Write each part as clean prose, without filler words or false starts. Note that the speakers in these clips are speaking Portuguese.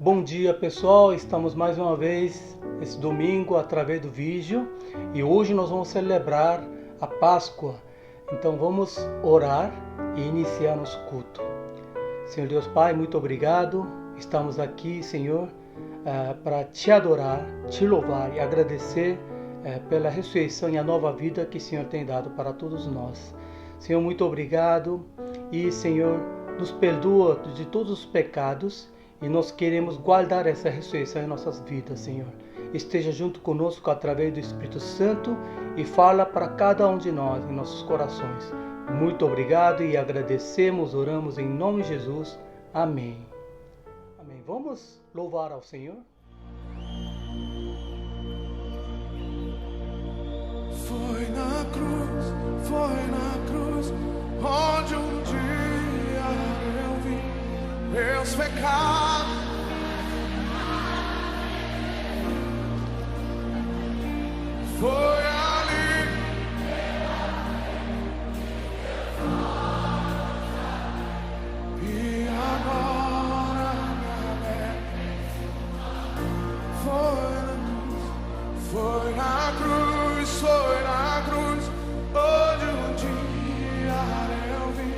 Bom dia pessoal, estamos mais uma vez esse domingo através do vídeo e hoje nós vamos celebrar a Páscoa. Então vamos orar e iniciar nosso culto. Senhor Deus Pai, muito obrigado. Estamos aqui, Senhor, para te adorar, te louvar e agradecer pela ressurreição e a nova vida que o Senhor tem dado para todos nós. Senhor, muito obrigado e, Senhor, nos perdoa de todos os pecados e nós queremos guardar essa ressurreição em nossas vidas, Senhor. Esteja junto conosco através do Espírito Santo e fala para cada um de nós em nossos corações. Muito obrigado e agradecemos, oramos em nome de Jesus. Amém. Amém. Vamos louvar ao Senhor? Foi na cruz, onde um dia eu vi meus pecados. Foi ali e agora foi na cruz, onde um dia eu vi.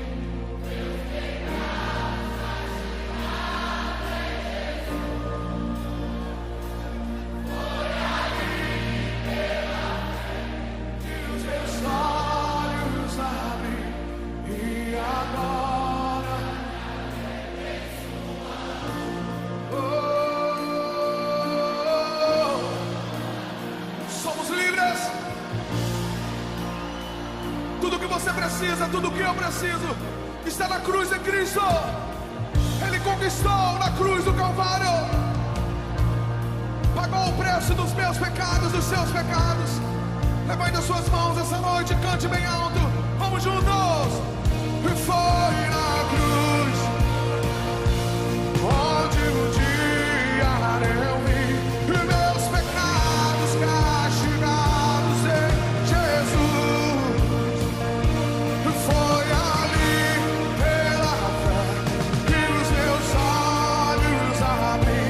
Os meus olhos abrem e agora somos livres. Tudo que você precisa, tudo que eu preciso, está na cruz de Cristo. Ele conquistou na cruz do Calvário, pagou o preço dos meus pecados, dos seus pecados. Levante as suas mãos essa noite, cante bem alto, vamos juntos. E foi na cruz, onde um dia eu vi meus pecados castigados em Jesus. Foi ali pela fé que os meus olhos abri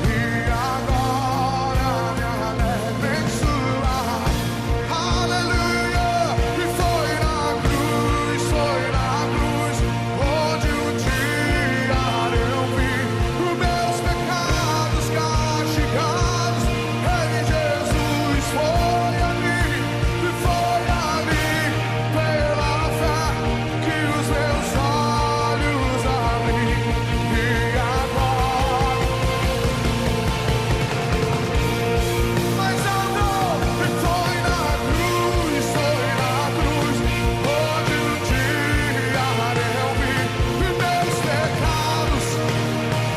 e agora me alegro em sua aleluia. E foi na cruz, onde um dia eu vi os meus pecados castigados em Jesus. Foi ali pela fé que os meus olhos abri e agora mais alto. E foi na cruz, onde um dia eu vi meus pecados em Jesus.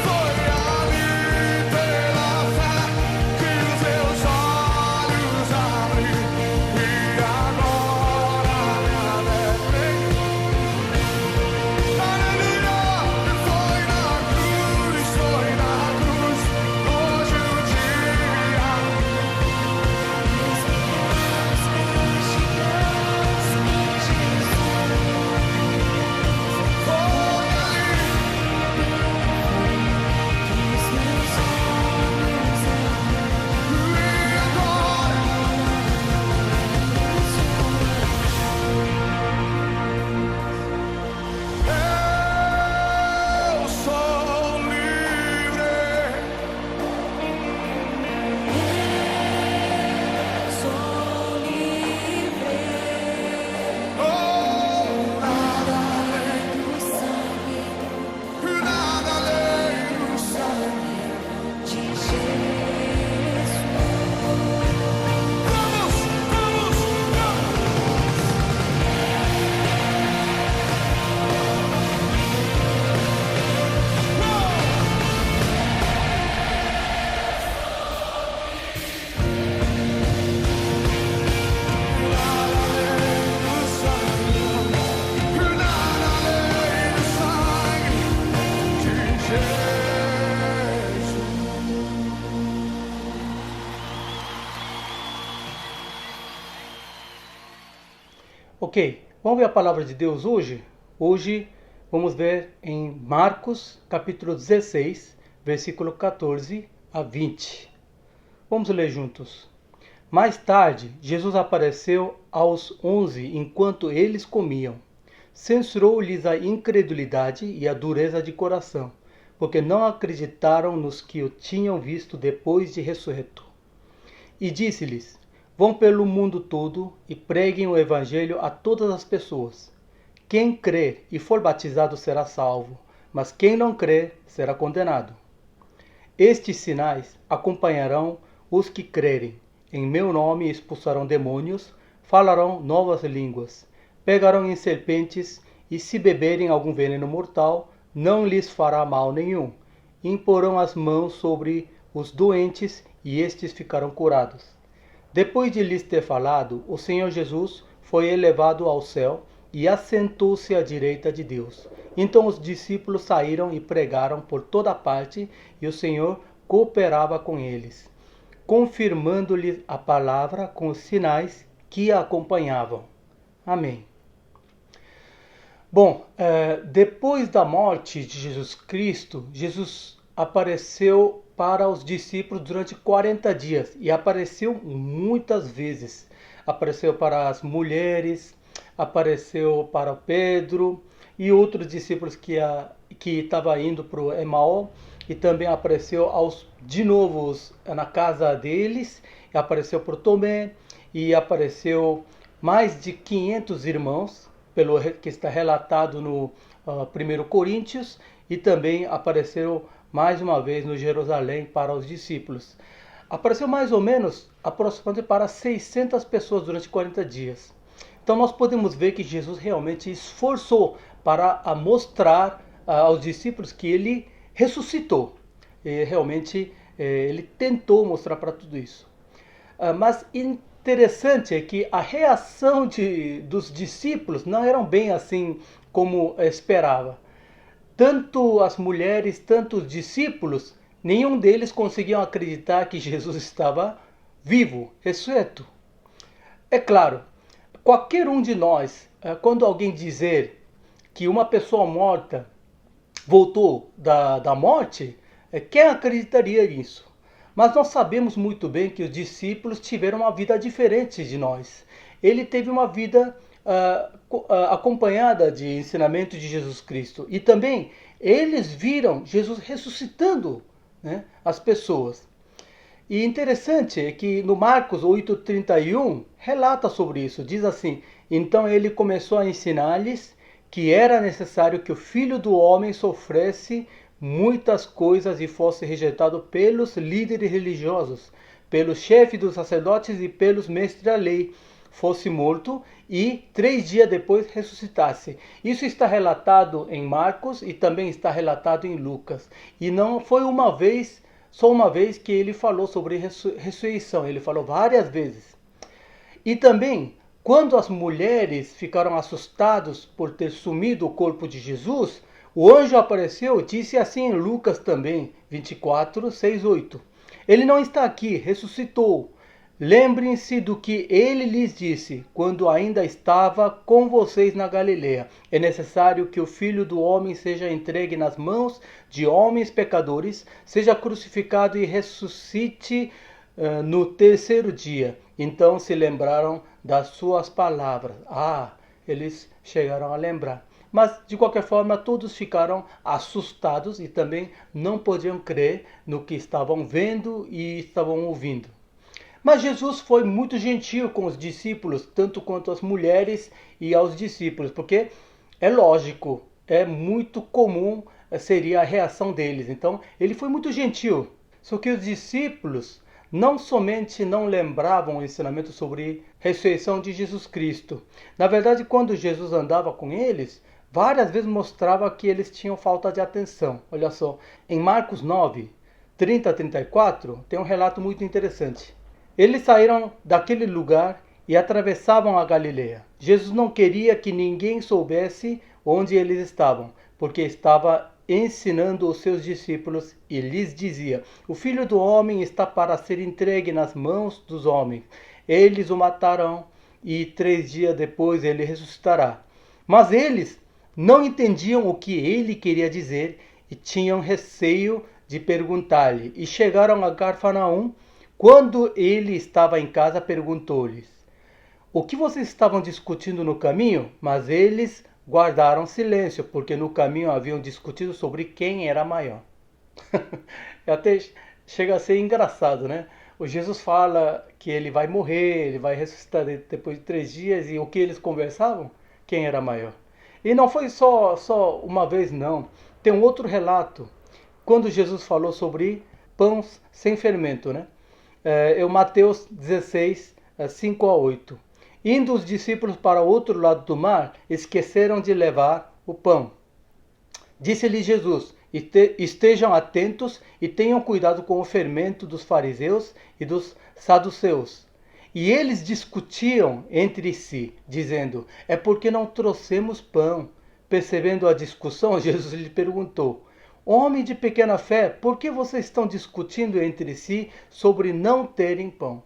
Foi ali pela fé que os meus olhos abri e agora me alegrei. Aleluia! E foi na cruz, hoje um dia foi ali e agora eu sou livre. Oh, nada além do sangue de Jesus. Vamos! Nada além do sangue de Jesus. Ok, vamos ver a palavra de Deus hoje? Hoje Vamos ver em Marcos, capítulo 16, versículo 14 a 20. Vamos ler juntos. Mais tarde, Jesus apareceu aos 11 enquanto eles comiam. Censurou-lhes a incredulidade e a dureza de coração, porque não acreditaram nos que o tinham visto depois de ressurreto. E disse-lhes: Vão pelo mundo todo e preguem o evangelho a todas as pessoas. Quem crer e for batizado será salvo, mas quem não crer será condenado. Estes sinais acompanharão os que crerem. Em meu nome expulsarão demônios, falarão novas línguas, pegarão em serpentes, e se beberem algum veneno mortal, não lhes fará mal nenhum. Imporão as mãos sobre os doentes, e estes ficarão curados. Depois de lhes ter falado, o Senhor Jesus foi elevado ao céu e assentou-se à direita de Deus. Então os discípulos saíram e pregaram por toda parte, e o Senhor cooperava com eles, confirmando-lhes a palavra com os sinais que a acompanhavam. Amém. Bom, depois da morte de Jesus Cristo, Jesus apareceu para os discípulos durante 40 dias e apareceu muitas vezes. Apareceu para as mulheres, apareceu para Pedro e outros discípulos que estavam indo para o Emaó, e também apareceu de novo na casa deles, apareceu para Tomé, e apareceu mais de 500 irmãos, pelo que está relatado no 1 Coríntios, e também apareceu mais uma vez no Jerusalém para os discípulos. Apareceu mais ou menos, aproximadamente para 600 pessoas durante 40 dias. Então nós podemos ver que Jesus realmente esforçou para mostrar aos discípulos que ele ressuscitou. E realmente ele tentou mostrar para tudo isso. Mas interessante é que a reação dos discípulos não eram bem assim como esperava. Tanto as mulheres, tanto os discípulos, nenhum deles conseguiam acreditar que Jesus estava vivo, ressurreto. É claro, qualquer um de nós, quando alguém dizer que uma pessoa morta voltou da morte, quem acreditaria nisso? Mas nós sabemos muito bem que os discípulos tiveram uma vida diferente de nós. Ele teve uma vida acompanhada de ensinamento de Jesus Cristo. E também eles viram Jesus ressuscitando, né, as pessoas. E interessante é que no Marcos 8,31 relata sobre isso. Diz assim: Então ele começou a ensinar-lhes que era necessário que o Filho do Homem sofresse muitas coisas e fosse rejeitado pelos líderes religiosos, pelos chefes dos sacerdotes e pelos mestres da lei, fosse morto e 3 dias depois ressuscitasse. Isso está relatado em Marcos e também está relatado em Lucas. E não foi só uma vez que ele falou sobre ressurreição, ele falou várias vezes. E também, quando as mulheres ficaram assustadas por ter sumido o corpo de Jesus, o anjo apareceu, disse assim em Lucas também, 24, 6, 8. Ele não está aqui, ressuscitou. Lembrem-se do que ele lhes disse, quando ainda estava com vocês na Galileia. É necessário que o Filho do Homem seja entregue nas mãos de homens pecadores, seja crucificado e ressuscite no 3º dia. Então se lembraram das suas palavras. Eles chegaram a lembrar. Mas, de qualquer forma, todos ficaram assustados e também não podiam crer no que estavam vendo e estavam ouvindo. Mas Jesus foi muito gentil com os discípulos, tanto quanto as mulheres e aos discípulos, porque é lógico, é muito comum, seria a reação deles. Então, ele foi muito gentil. Só que os discípulos não somente não lembravam o ensinamento sobre a ressurreição de Jesus Cristo. Na verdade, quando Jesus andava com eles, várias vezes mostrava que eles tinham falta de atenção. Olha só, em Marcos 9, 30 a 34, tem um relato muito interessante. Eles saíram daquele lugar e atravessavam a Galileia. Jesus não queria que ninguém soubesse onde eles estavam, porque estava ensinando os seus discípulos e lhes dizia: O Filho do Homem está para ser entregue nas mãos dos homens. Eles o matarão e 3 dias depois ele ressuscitará. Mas eles não entendiam o que ele queria dizer e tinham receio de perguntar-lhe. E chegaram a Cafarnaum. Quando ele estava em casa, perguntou-lhes: o que vocês estavam discutindo no caminho? Mas eles guardaram silêncio, porque no caminho haviam discutido sobre quem era maior. Até chega a ser engraçado, né? O Jesus fala que ele vai morrer, ele vai ressuscitar depois de 3 dias, e o que eles conversavam? Quem era maior. E não foi só uma vez, não. Tem um outro relato, quando Jesus falou sobre pães sem fermento, né? É Mateus 16, 5 a 8. Indo os discípulos para o outro lado do mar, esqueceram de levar o pão. Disse-lhe Jesus: estejam atentos e tenham cuidado com o fermento dos fariseus e dos saduceus. E eles discutiam entre si, dizendo: é porque não trouxemos pão. Percebendo a discussão, Jesus lhe perguntou: homem de pequena fé, por que vocês estão discutindo entre si sobre não terem pão?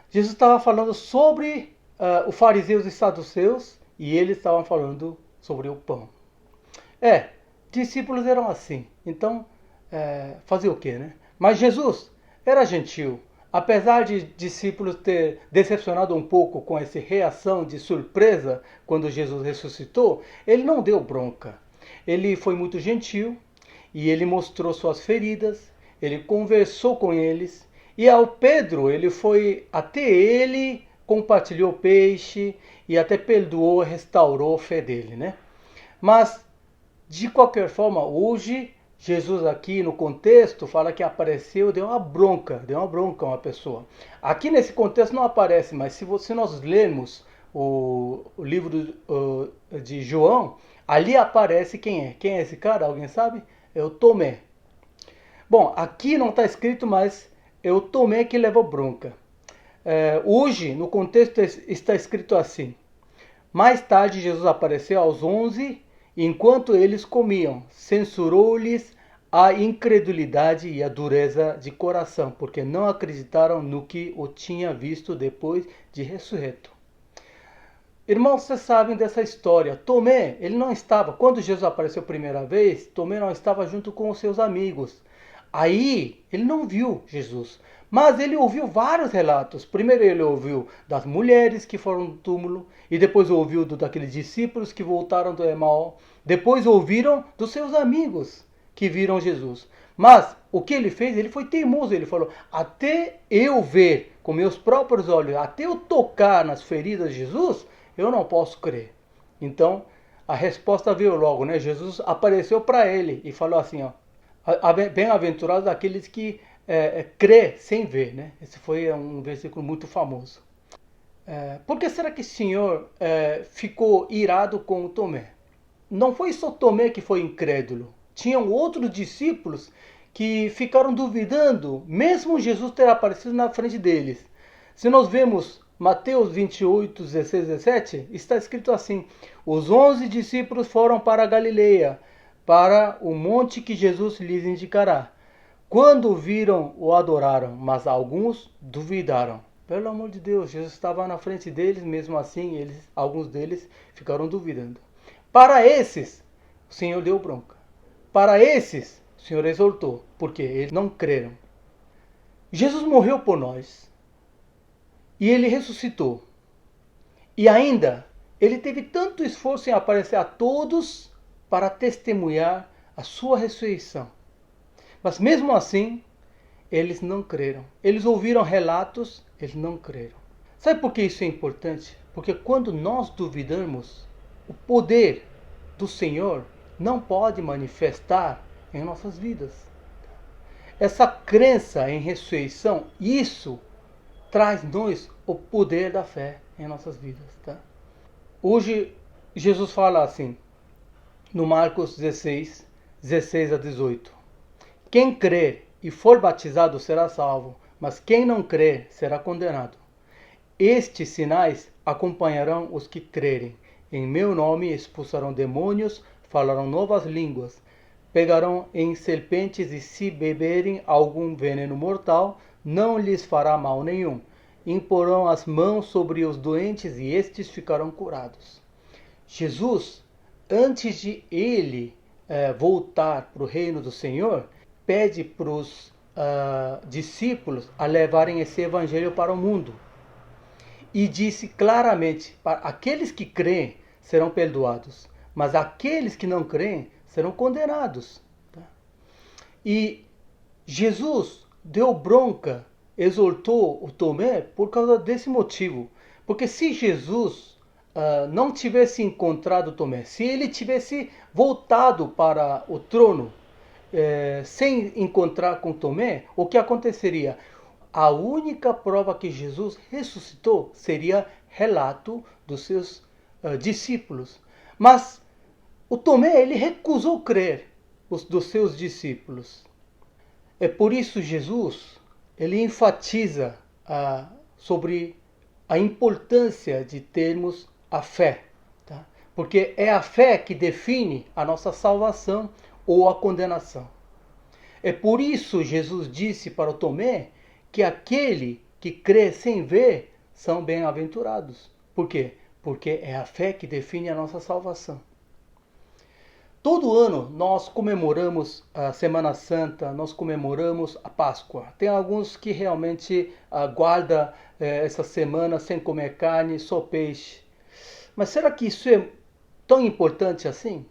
Jesus estava falando sobre os fariseus e saduceus, e eles estavam falando sobre o pão. Discípulos eram assim. Então, fazer o quê, né? Mas Jesus era gentil. Apesar de discípulos ter decepcionado um pouco com essa reação de surpresa quando Jesus ressuscitou, ele não deu bronca. Ele foi muito gentil e ele mostrou suas feridas, ele conversou com eles. E ao Pedro, ele foi até ele, compartilhou peixe e até perdoou, restaurou a fé dele, né? Mas, de qualquer forma, hoje, Jesus aqui no contexto fala que apareceu, deu uma bronca a uma pessoa. Aqui nesse contexto não aparece, mas se nós lermos o livro de João, ali aparece quem é. Quem é esse cara? Alguém sabe? É o Tomé. Bom, aqui não está escrito, mas é o Tomé que levou bronca. Hoje, no contexto, está escrito assim: mais tarde, Jesus apareceu aos 11, enquanto eles comiam, censurou-lhes a incredulidade e a dureza de coração, porque não acreditaram no que o tinha visto depois de ressurreto. Irmãos, vocês sabem dessa história. Tomé, ele não estava, quando Jesus apareceu a primeira vez, Tomé não estava junto com os seus amigos. Aí, ele não viu Jesus, mas ele ouviu vários relatos. Primeiro ele ouviu das mulheres que foram no túmulo, e depois ouviu daqueles discípulos que voltaram do Emaú. Depois ouviram dos seus amigos que viram Jesus. Mas o que ele fez? Ele foi teimoso, ele falou: até eu ver com meus próprios olhos, até eu tocar nas feridas de Jesus, eu não posso crer. Então, a resposta veio logo, né? Jesus apareceu para ele e falou assim, ó: bem-aventurados aqueles que crê sem ver, né? Esse foi um versículo muito famoso. Por que será que o Senhor ficou irado com o Tomé? Não foi só Tomé que foi incrédulo. Tinham outros discípulos que ficaram duvidando, mesmo Jesus ter aparecido na frente deles. Se nós vemos Mateus 28, 16, 17, está escrito assim: os 11 discípulos foram para a Galileia, para o monte que Jesus lhes indicará. Quando o viram, o adoraram, mas alguns duvidaram. Pelo amor de Deus, Jesus estava na frente deles, mesmo assim, alguns deles ficaram duvidando. Para esses, o Senhor deu bronca. Para esses, o Senhor exortou, porque eles não creram. Jesus morreu por nós. E ele ressuscitou. E ainda, ele teve tanto esforço em aparecer a todos para testemunhar a sua ressurreição. Mas mesmo assim, eles não creram. Eles ouviram relatos, eles não creram. Sabe por que isso é importante? Porque quando nós duvidamos, o poder do Senhor não pode manifestar em nossas vidas. Essa crença em ressurreição, isso traz-nos o poder da fé em nossas vidas. Tá? Hoje, Jesus fala assim, no Marcos 16, 16 a 18. Quem crer e for batizado será salvo, mas quem não crer será condenado. Estes sinais acompanharão os que crerem. Em meu nome expulsarão demônios, falarão novas línguas, pegarão em serpentes e se beberem algum veneno mortal, não lhes fará mal nenhum. Imporão as mãos sobre os doentes e estes ficarão curados. Jesus antes de ele voltar para o reino do Senhor, pede para os discípulos a levarem esse evangelho para o mundo. E disse claramente, para aqueles que creem serão perdoados, mas aqueles que não creem serão condenados. Tá? E Jesus deu bronca, exortou o Tomé por causa desse motivo. Porque se Jesus não tivesse encontrado Tomé, se ele tivesse voltado para o trono sem encontrar com Tomé, o que aconteceria? A única prova que Jesus ressuscitou seria relato dos seus discípulos. Mas o Tomé, ele recusou crer dos seus discípulos. É por isso Jesus, ele enfatiza sobre a importância de termos a fé. Tá? Porque é a fé que define a nossa salvação ou a condenação. É por isso Jesus disse para o Tomé que aquele que crê sem ver são bem-aventurados. Por quê? Porque é a fé que define a nossa salvação. Todo ano nós comemoramos a Semana Santa, nós comemoramos a Páscoa. Tem alguns que realmente guardam essa semana sem comer carne, só peixe. Mas será que isso é tão importante assim?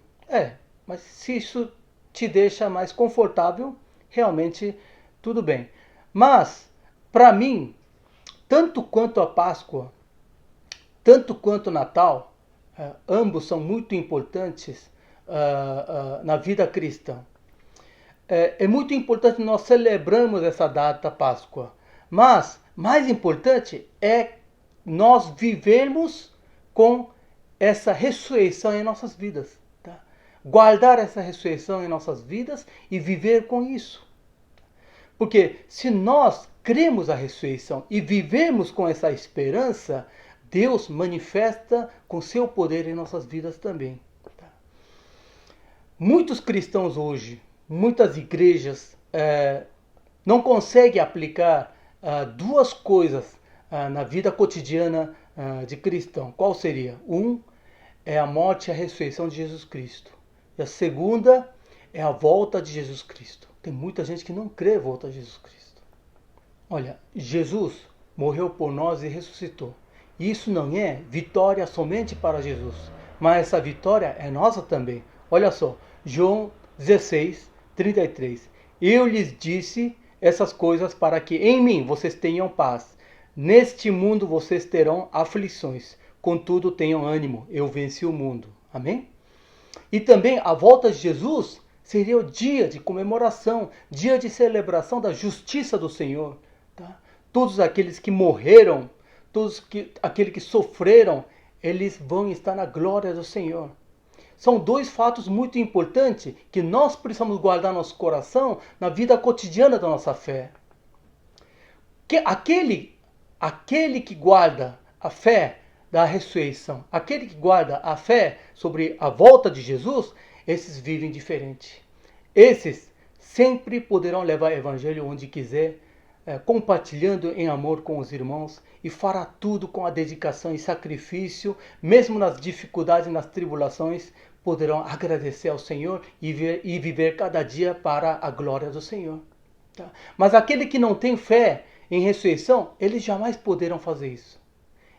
Mas se isso te deixa mais confortável, realmente tudo bem. Mas, para mim, tanto quanto a Páscoa, tanto quanto o Natal, ambos são muito importantes na vida cristã. É muito importante nós celebrarmos essa data, Páscoa. Mas, mais importante é nós vivermos com essa ressurreição em nossas vidas. Tá? Guardar essa ressurreição em nossas vidas e viver com isso. Porque se nós cremos a ressurreição e vivemos com essa esperança, Deus manifesta com seu poder em nossas vidas também. Tá? Muitos cristãos hoje, muitas igrejas, não conseguem aplicar duas coisas na vida cotidiana de cristão. Qual seria? É a morte e a ressurreição de Jesus Cristo. E a segunda é a volta de Jesus Cristo. Tem muita gente que não crê na volta de Jesus Cristo. Olha, Jesus morreu por nós e ressuscitou. E isso não é vitória somente para Jesus, mas essa vitória é nossa também. Olha só, João 16, 33. Eu lhes disse essas coisas para que em mim vocês tenham paz. Neste mundo vocês terão aflições. Contudo, tenham ânimo, eu venci o mundo. Amém? E também a volta de Jesus seria o dia de comemoração, dia de celebração da justiça do Senhor. Tá? Todos aqueles que morreram, aqueles que sofreram, eles vão estar na glória do Senhor. São dois fatos muito importantes que nós precisamos guardar no nosso coração na vida cotidiana da nossa fé. Aquele que guarda a fé da ressurreição, aquele que guarda a fé sobre a volta de Jesus, esses vivem diferente. Esses sempre poderão levar o evangelho onde quiser, compartilhando em amor com os irmãos, e fará tudo com a dedicação e sacrifício, mesmo nas dificuldades e nas tribulações, poderão agradecer ao Senhor e viver cada dia para a glória do Senhor. Tá? Mas aquele que não tem fé em ressurreição, eles jamais poderão fazer isso.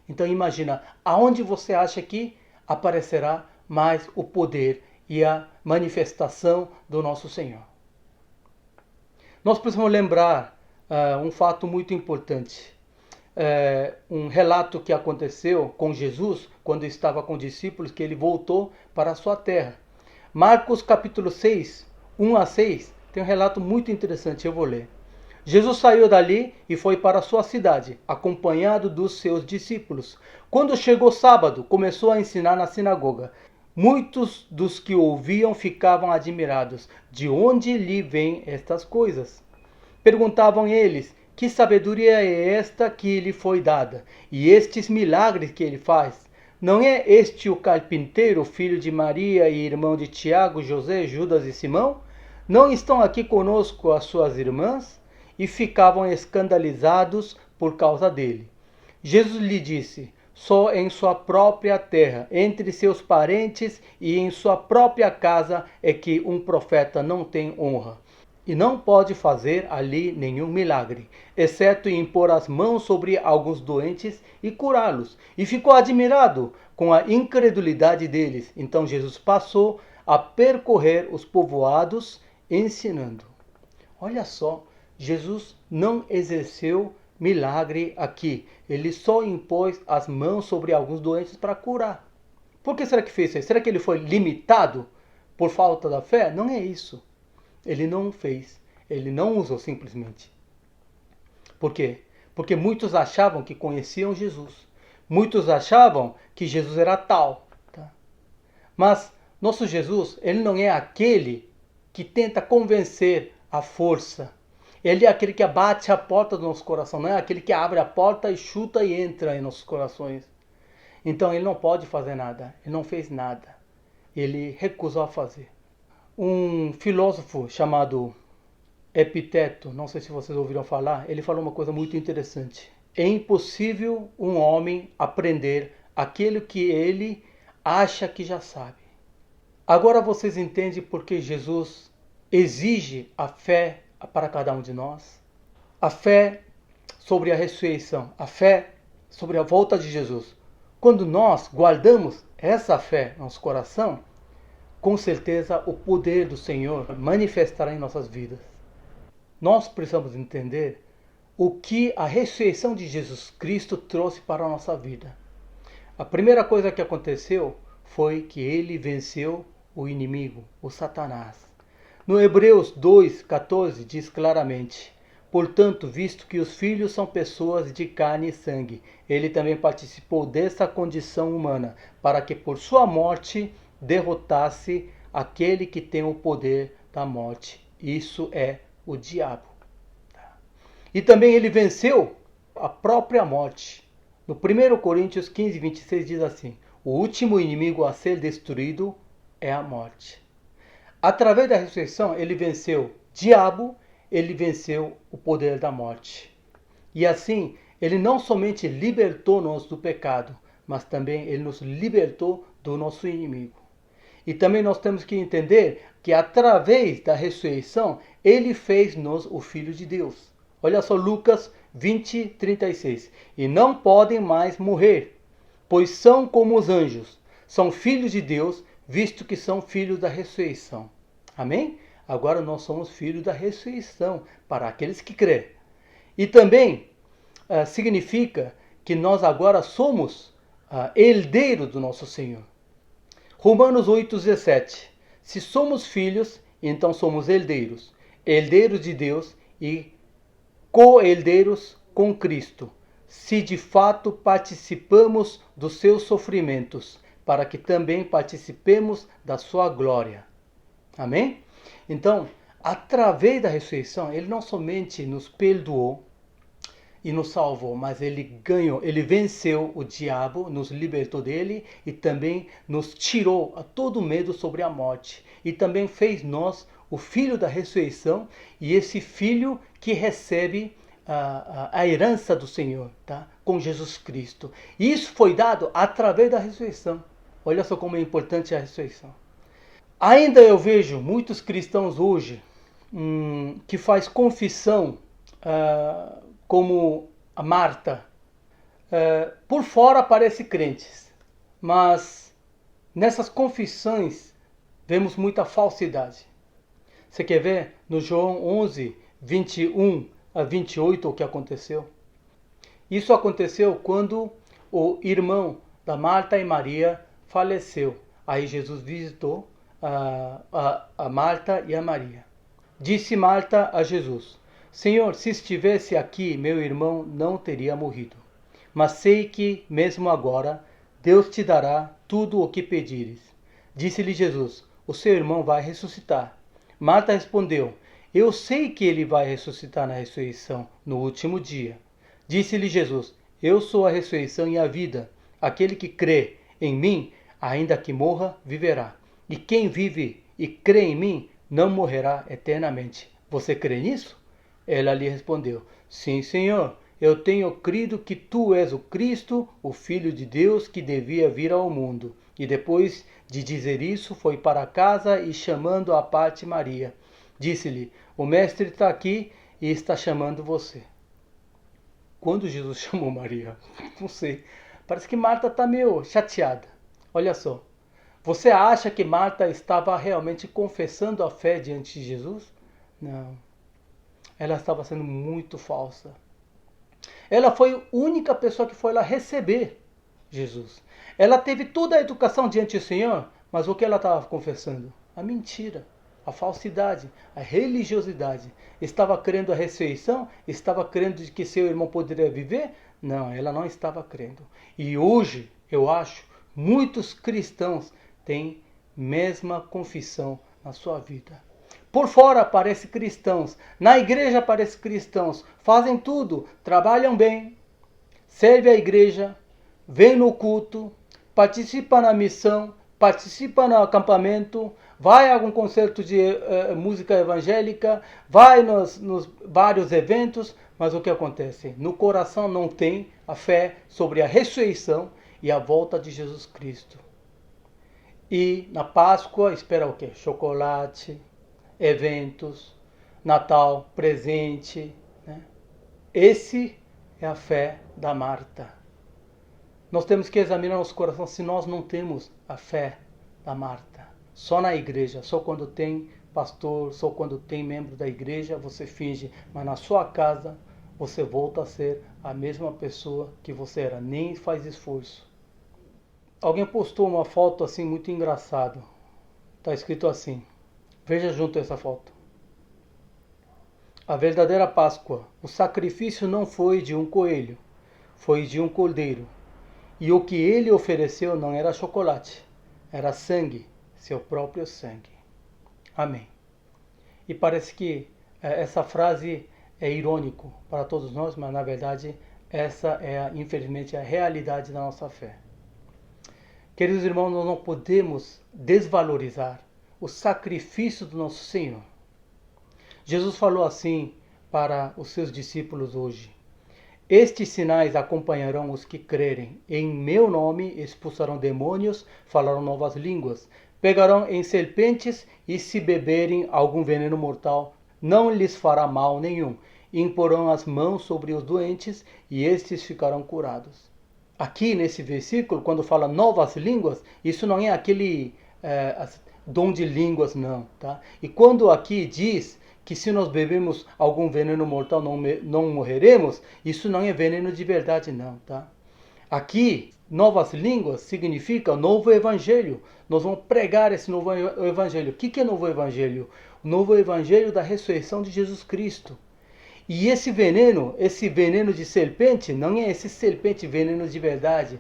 Então imagina, aonde você acha que aparecerá mais o poder e a manifestação do nosso Senhor? Nós precisamos lembrar um fato muito importante. Um relato que aconteceu com Jesus quando estava com os discípulos, que ele voltou para a sua terra. Marcos capítulo 6, 1 a 6, tem um relato muito interessante, eu vou ler. Jesus saiu dali e foi para a sua cidade, acompanhado dos seus discípulos. Quando chegou sábado, começou a ensinar na sinagoga. Muitos dos que ouviam ficavam admirados. De onde lhe vêm estas coisas? Perguntavam eles, que sabedoria é esta que lhe foi dada? E estes milagres que ele faz? Não é este o carpinteiro, filho de Maria e irmão de Tiago, José, Judas e Simão? Não estão aqui conosco as suas irmãs? E ficavam escandalizados por causa dele. Jesus lhe disse, só em sua própria terra, entre seus parentes e em sua própria casa é que um profeta não tem honra. E não pode fazer ali nenhum milagre, exceto impor as mãos sobre alguns doentes e curá-los. E ficou admirado com a incredulidade deles. Então Jesus passou a percorrer os povoados ensinando. Olha só, Jesus não exerceu milagre aqui. Ele só impôs as mãos sobre alguns doentes para curar. Por que será que fez isso? Será que ele foi limitado por falta da fé? Não é isso. Ele não fez. Ele não usou simplesmente. Por quê? Porque muitos achavam que conheciam Jesus. Muitos achavam que Jesus era tal. Tá? Mas nosso Jesus, ele não é aquele que tenta convencer à força. Ele é aquele que bate a porta do nosso coração. Não é aquele que abre a porta e chuta e entra em nossos corações. Então ele não pode fazer nada. Ele não fez nada. Ele recusou a fazer. Um filósofo chamado Epiteto, não sei se vocês ouviram falar, ele falou uma coisa muito interessante. É impossível um homem aprender aquilo que ele acha que já sabe. Agora vocês entendem por que Jesus exige a fé para cada um de nós? A fé sobre a ressurreição, a fé sobre a volta de Jesus. Quando nós guardamos essa fé no nosso coração, com certeza o poder do Senhor manifestará em nossas vidas. Nós precisamos entender o que a ressurreição de Jesus Cristo trouxe para a nossa vida. A primeira coisa que aconteceu foi que ele venceu o inimigo, o Satanás. No Hebreus 2,14 diz claramente: portanto, visto que os filhos são pessoas de carne e sangue, ele também participou dessa condição humana, para que por sua morte derrotasse aquele que tem o poder da morte. Isso é o diabo. E também ele venceu a própria morte. No 1 Coríntios 15, 26 diz assim: o último inimigo a ser destruído é a morte. Através da ressurreição ele venceu o diabo, ele venceu o poder da morte. E assim, ele não somente libertou-nos do pecado, mas também ele nos libertou do nosso inimigo. E também nós temos que entender que através da ressurreição, ele fez-nos o Filho de Deus. Olha só Lucas 20, 36. E não podem mais morrer, pois são como os anjos. São filhos de Deus, visto que são filhos da ressurreição. Amém? Agora nós somos filhos da ressurreição, para aqueles que crêem. E também significa que nós agora somos herdeiros do nosso Senhor. Romanos 8,17. Se somos filhos, então somos herdeiros. Herdeiros de Deus e co-herdeiros com Cristo. Se de fato participamos dos seus sofrimentos, para que também participemos da sua glória. Amém? Então, através da ressurreição, ele não somente nos perdoou e nos salvou, mas ele ganhou, ele venceu o diabo, nos libertou dele e também nos tirou a todo medo sobre a morte. E também fez nós o filho da ressurreição e esse filho que recebe a herança do Senhor, tá? Com Jesus Cristo. E isso foi dado através da ressurreição. Olha só como é importante a ressurreição. Ainda eu vejo muitos cristãos hoje que faz confissão como a Marta. Por fora parece crentes, mas nessas confissões vemos muita falsidade. Você quer ver no João 11, 21 a 28 o que aconteceu? Isso aconteceu quando o irmão da Marta e Maria faleceu. Aí Jesus visitou a Marta e a Maria. Disse Marta a Jesus: Senhor, se estivesse aqui, meu irmão não teria morrido. Mas sei que, mesmo agora, Deus te dará tudo o que pedires. Disse-lhe Jesus: o seu irmão vai ressuscitar. Marta respondeu: eu sei que ele vai ressuscitar na ressurreição, no último dia. Disse-lhe Jesus: eu sou a ressurreição e a vida. Aquele que crê em mim, ainda que morra, viverá. E quem vive e crê em mim, não morrerá eternamente. Você crê nisso? Ela lhe respondeu: sim, Senhor, eu tenho crido que tu és o Cristo, o Filho de Deus, que devia vir ao mundo. E depois de dizer isso, foi para casa e chamando à parte Maria, disse-lhe, o mestre está aqui e está chamando você. Quando Jesus chamou Maria? Não sei. Parece que Marta está meio chateada. Olha só. Você acha que Marta estava realmente confessando a fé diante de Jesus? Não. Ela estava sendo muito falsa. Ela foi a única pessoa que foi lá receber Jesus. Ela teve toda a educação diante do Senhor, mas o que ela estava confessando? A mentira, a falsidade, a religiosidade. Estava crendo a ressurreição? Estava crendo que seu irmão poderia viver? Não, ela não estava crendo. E hoje, eu acho, muitos cristãos têm mesma confissão na sua vida. Por fora parecem cristãos, na igreja parecem cristãos, fazem tudo, trabalham bem, servem a igreja, vêm no culto, participam na missão, participam no acampamento, vai a algum concerto de música evangélica, vai nos vários eventos, mas o que acontece? No coração não tem a fé sobre a ressurreição e a volta de Jesus Cristo. E na Páscoa espera o quê? Chocolate, eventos, Natal, presente. Né? Esse é a fé da Marta. Nós temos que examinar nosso coração se nós não temos a fé da Marta. Só na igreja, só quando tem pastor, só quando tem membro da igreja, você finge. Mas na sua casa, você volta a ser a mesma pessoa que você era. Nem faz esforço. Alguém postou uma foto assim muito engraçada. Está escrito assim. Veja junto essa foto. A verdadeira Páscoa. O sacrifício não foi de um coelho, foi de um cordeiro. E o que ele ofereceu não era chocolate, era sangue, seu próprio sangue. Amém. E parece que essa frase é irônico para todos nós, mas na verdade essa é, infelizmente, a realidade da nossa fé. Queridos irmãos, nós não podemos desvalorizar o sacrifício do nosso Senhor. Jesus falou assim para os seus discípulos hoje. Estes sinais acompanharão os que crerem. Em meu nome expulsarão demônios, falarão novas línguas, pegarão em serpentes e se beberem algum veneno mortal, não lhes fará mal nenhum. Imporão as mãos sobre os doentes e estes ficarão curados. Aqui nesse versículo, quando fala novas línguas, isso não é aquele dom de línguas, não. Tá? E quando aqui diz que se nós bebemos algum veneno mortal não morreremos, isso não é veneno de verdade, não. Tá? Aqui, novas línguas significa novo evangelho. Nós vamos pregar esse novo evangelho. O que é novo evangelho? O novo evangelho da ressurreição de Jesus Cristo. E esse veneno de serpente, não é esse serpente veneno de verdade.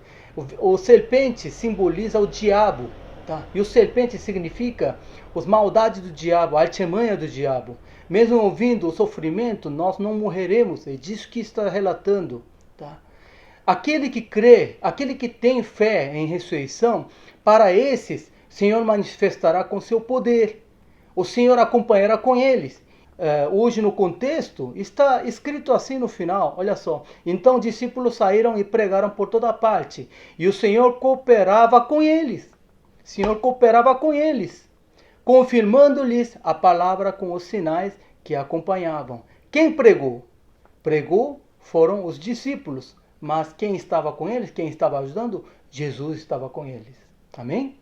O serpente simboliza o diabo. Tá? E o serpente significa as maldades do diabo, a artimanha do diabo. Mesmo ouvindo o sofrimento, nós não morreremos. É disso que está relatando. Tá? Aquele que crê, aquele que tem fé em ressurreição, para esses, o Senhor manifestará com seu poder. O Senhor acompanhará com eles. Hoje no contexto, está escrito assim no final, olha só. Então os discípulos saíram e pregaram por toda parte. E o Senhor cooperava com eles. O Senhor cooperava com eles, confirmando-lhes a palavra com os sinais que acompanhavam. Quem pregou? Pregou foram os discípulos. Mas quem estava com eles, quem estava ajudando? Jesus estava com eles. Amém?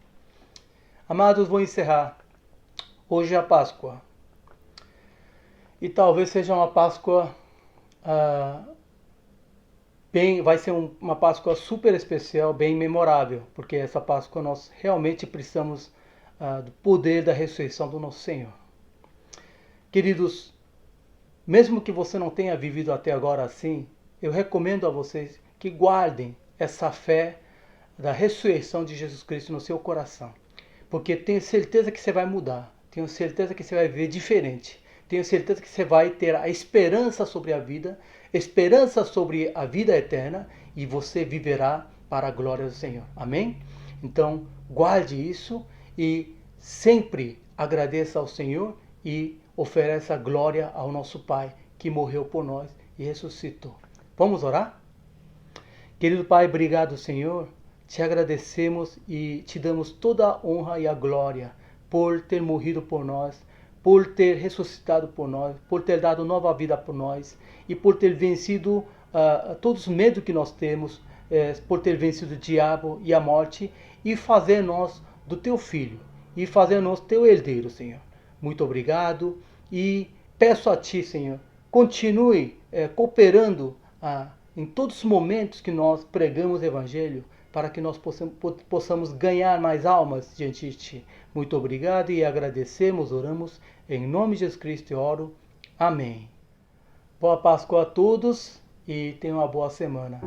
Amados, vou encerrar. Hoje é a Páscoa. E talvez seja uma Páscoa vai ser uma Páscoa super especial, bem memorável, porque essa Páscoa nós realmente precisamos do poder da ressurreição do nosso Senhor. Queridos, mesmo que você não tenha vivido até agora assim, eu recomendo a vocês que guardem essa fé da ressurreição de Jesus Cristo no seu coração, porque tenho certeza que você vai mudar, tenho certeza que você vai viver diferente. Tenho certeza que você vai ter a esperança sobre a vida, esperança sobre a vida eterna, e você viverá para a glória do Senhor. Amém? Então, guarde isso e sempre agradeça ao Senhor e ofereça glória ao nosso Pai, que morreu por nós e ressuscitou. Vamos orar? Querido Pai, obrigado, Senhor. Te agradecemos e te damos toda a honra e a glória por ter morrido por nós, por ter ressuscitado por nós, por ter dado nova vida por nós e por ter vencido todos os medos que nós temos, por ter vencido o diabo e a morte e fazer nós do teu filho e fazer nós teu herdeiro, Senhor. Muito obrigado e peço a ti, Senhor, continue cooperando em todos os momentos que nós pregamos o Evangelho, para que nós possamos ganhar mais almas diante de ti. Muito obrigado e agradecemos, oramos em nome de Jesus Cristo e oro. Amém. Boa Páscoa a todos e tenham uma boa semana.